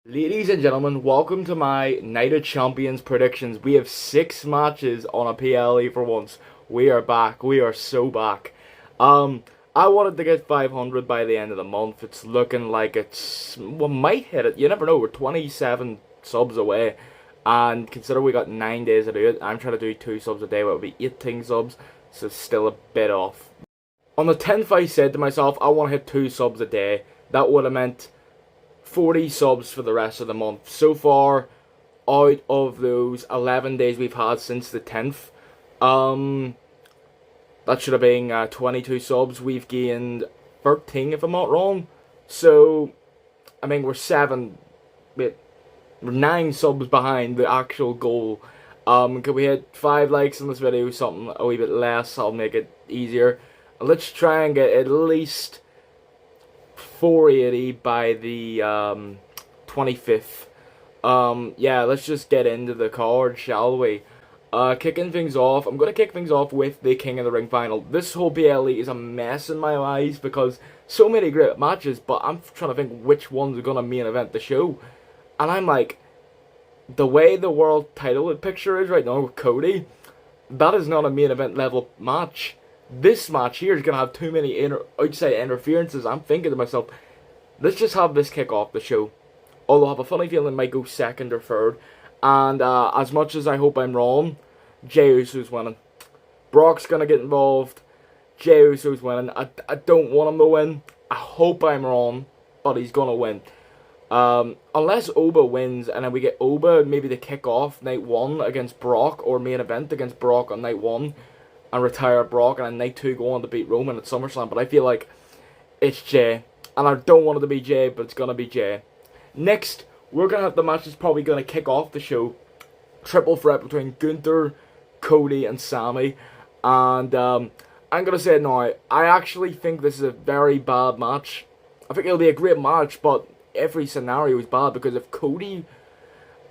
Ladies and gentlemen, welcome to my Night of Champions predictions. We have 6 matches on a PLE for once. We are back. We are so back. I wanted to get 500 by the end of the month. It's looking like we might hit it. You never know. We're 27 subs away. And consider we got 9 days to do it. I'm trying to do 2 subs a day, what would be 18 subs. So still a bit off. On the 10th, I said to myself, I want to hit 2 subs a day. That would have meant 40 subs for the rest of the month. So far, out of those 11 days we've had since the 10th, that should have been 22 subs. We've gained 13 if I'm not wrong. So, I mean, we're 9 subs behind the actual goal. Could we hit 5 likes on this video, something a wee bit less, I'll make it easier. Let's try and get at least 480 by the 25th. Yeah, let's just get into the card, shall we? Kicking things off, I'm going to kick things off with the King of the Ring final. This whole PLE is a mess in my eyes because so many great matches, but I'm trying to think which ones are going to main event the show. And I'm like, the way the world title picture is right now with Cody, that is not a main event level match. This match here is going to have too many outside interferences. I'm thinking to myself, let's just have this kick off the show. Although I have a funny feeling it might go second or third. And as much as I hope I'm wrong, Jey Uso's winning. Brock's going to get involved. Jey Uso's winning. I don't want him to win. I hope I'm wrong, but he's going to win. Unless Oba wins, and then we get Oba maybe to kick off night 1 against Brock, or main event against Brock on night 1. And retire Brock, and then night 2 go on to beat Roman at SummerSlam. But I feel like it's Jey. And I don't want it to be Jey, but it's going to be Jey. Next, we're going to have the match that's probably going to kick off the show. Triple threat between Gunther, Cody, and Sami. And I'm going to say it now, I actually think this is a very bad match. I think it'll be a great match, but every scenario is bad. Because if Cody...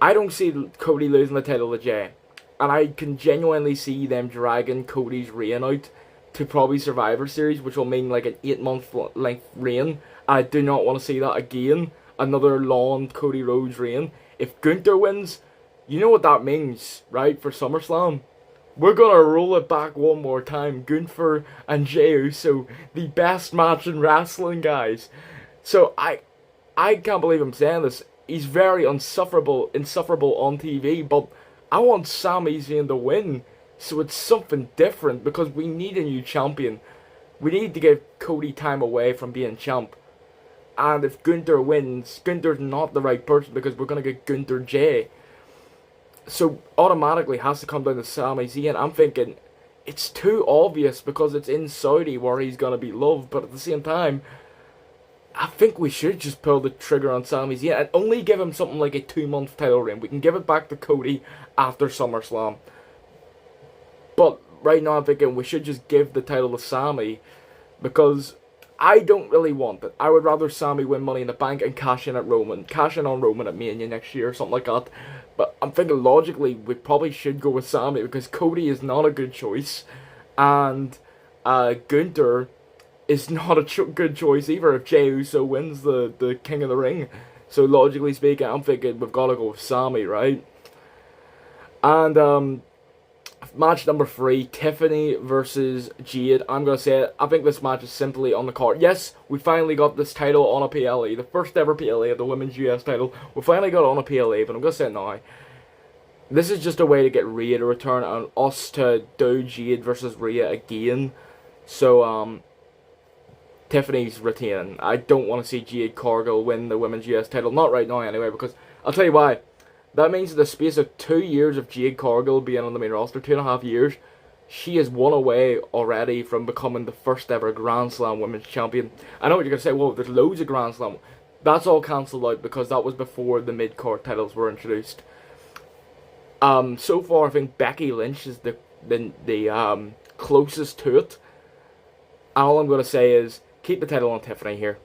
I don't see Cody losing the title to Jey. And I can genuinely see them dragging Cody's reign out to probably Survivor Series, which will mean like an 8-month length reign. I do not want to see that again. Another long Cody Rhodes reign. If Gunther wins, you know what that means, right? For SummerSlam, we're going to roll it back one more time. Gunther and Jey Uso, the best match in wrestling, guys. So I can't believe I'm saying this. He's very insufferable on TV, but I want Sami Zayn to win, so it's something different, because we need a new champion. We need to give Cody time away from being champ. And if Gunther wins, Gunther's not the right person, because we're going to get Gunther Jey. So automatically has to come down to Sami Zayn. I'm thinking, it's too obvious because it's in Saudi where he's going to be loved, but at the same time, I think we should just pull the trigger on Sami Zayn and only give him something like a 2-month title reign. We can give it back to Cody after SummerSlam. But right now I'm thinking we should just give the title to Sami, because I don't really want it. I would rather Sami win Money in the Bank and cash in on Roman at Mania next year or something like that. But I'm thinking logically we probably should go with Sami, because Cody is not a good choice. And Gunther is not a good choice either if Jey Uso wins the King of the Ring. So logically speaking, I'm thinking we've got to go with Sami, right? And match number 3, Tiffany versus Jade. I'm going to say it, I think this match is simply on the card. Yes, we finally got this title on a PLE. The first ever PLE of the Women's US title. We finally got it on a PLE, but I'm going to say it now. This is just a way to get Rhea to return and us to do Jade versus Rhea again. So, Tiffany's retaining. I don't want to see Jade Cargill win the Women's US title. Not right now anyway, because I'll tell you why. That means in the space of 2 years of Jade Cargill being on the main roster, 2.5 years, she is one away already from becoming the first ever Grand Slam Women's Champion. I know what you're going to say, well, there's loads of Grand Slam. That's all cancelled out because that was before the mid-card titles were introduced. So far, I think Becky Lynch is the closest to it. All I'm going to say is, keep the title on Tiffany here.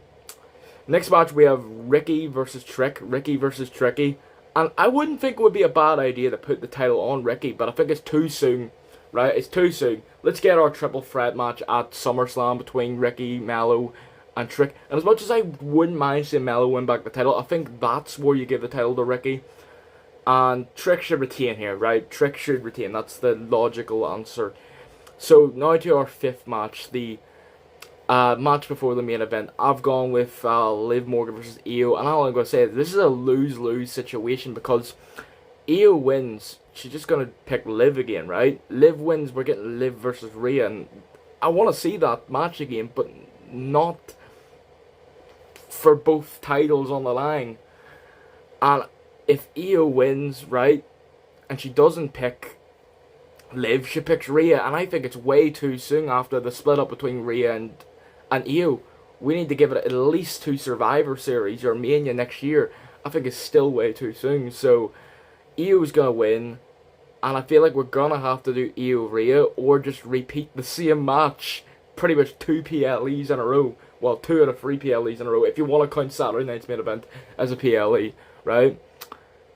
Next match, we have Ricky versus Trick. Ricky versus Tricky. And I wouldn't think it would be a bad idea to put the title on Ricky, but I think it's too soon. Right? It's too soon. Let's get our triple threat match at SummerSlam between Ricky, Mello, and Trick. And as much as I wouldn't mind seeing Mello win back the title, I think that's where you give the title to Ricky. And Trick should retain here, right? Trick should retain. That's the logical answer. So now to our fifth match, the match before the main event. I've gone with Liv Morgan versus Io, and all I'm going to say is this is a lose-lose situation because Io wins, she's just going to pick Liv again, right? Liv wins, we're getting Liv versus Rhea, and I want to see that match again, but not for both titles on the line. And if Io wins, right, and she doesn't pick Liv, she picks Rhea, and I think it's way too soon after the split up between Rhea and Io. We need to give it at least 2 Survivor Series or Mania next year. I think it's still way too soon. So Io's gonna win, and I feel like we're gonna have to do Io Rhea or just repeat the same match. Pretty much 2 PLEs in a row. Well, 2 out of 3 PLEs in a row if you want to count Saturday night's main event as a PLE, right?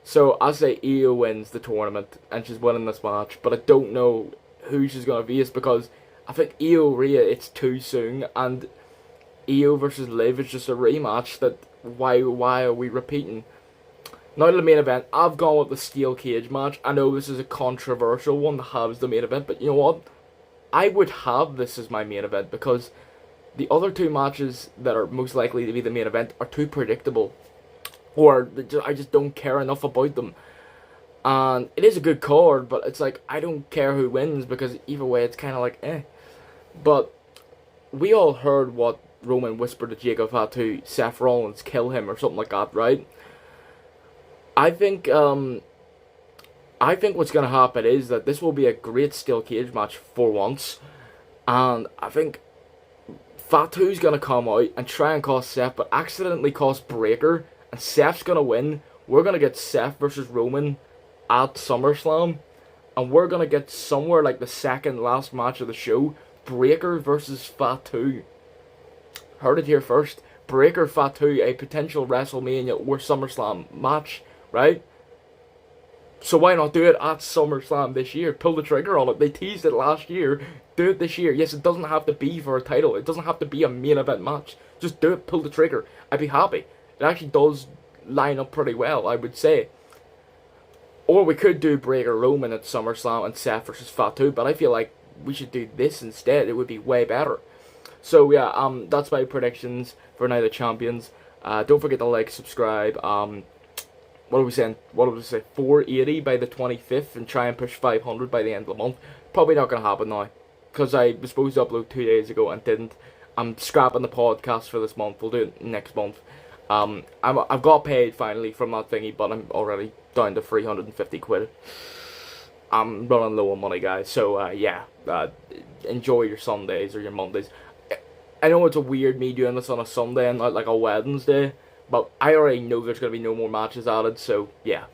So I say Io wins the tournament and she's winning this match, but I don't know who she's gonna face because I think Io Rhea it's too soon, and Io versus Liv is just a rematch. That why are we repeating? Now to the main event, I've gone with the steel cage match. I know this is a controversial one to have as the main event, but you know what? I would have this as my main event because the other 2 matches that are most likely to be the main event are too predictable, or I just don't care enough about them. And it is a good card, but it's like I don't care who wins because either way it's kind of like eh. But we all heard what Roman whispered to Jacob had to Seth Rollins kill him or something like that, right? I think what's gonna happen is that this will be a great steel cage match for once, and I think Fatu's gonna come out and try and cost Seth, but accidentally cost Breakker, and Seth's gonna win. We're gonna get Seth versus Roman at SummerSlam, and we're gonna get somewhere like the second last match of the show, Breakker versus Fatu. Heard it here first. Breakker Fatu, a potential WrestleMania or SummerSlam match, right? So why not do it at SummerSlam this year? Pull the trigger on it. They teased it last year. Do it this year. Yes, it doesn't have to be for a title. It doesn't have to be a main event match. Just do it. Pull the trigger. I'd be happy. It actually does line up pretty well, I would say. Or we could do Breakker Roman at SummerSlam and Seth versus Fatu, but I feel like we should do this instead. It would be way better. So yeah, that's my predictions for Night of Champions. Don't forget to like, subscribe. What are we saying? What did we say? 480 by the 25th, and try and push 500 by the end of the month. Probably not gonna happen now, because I was supposed to upload 2 days ago and didn't. I'm scrapping the podcast for this month. We'll do it next month. I've got paid finally from that thingy, but I'm already down to 350 quid. I'm running low on money, guys. So yeah, enjoy your Sundays or your Mondays. I know it's a weird me doing this on a Sunday and not like a Wednesday, but I already know there's going to be no more matches added, so yeah.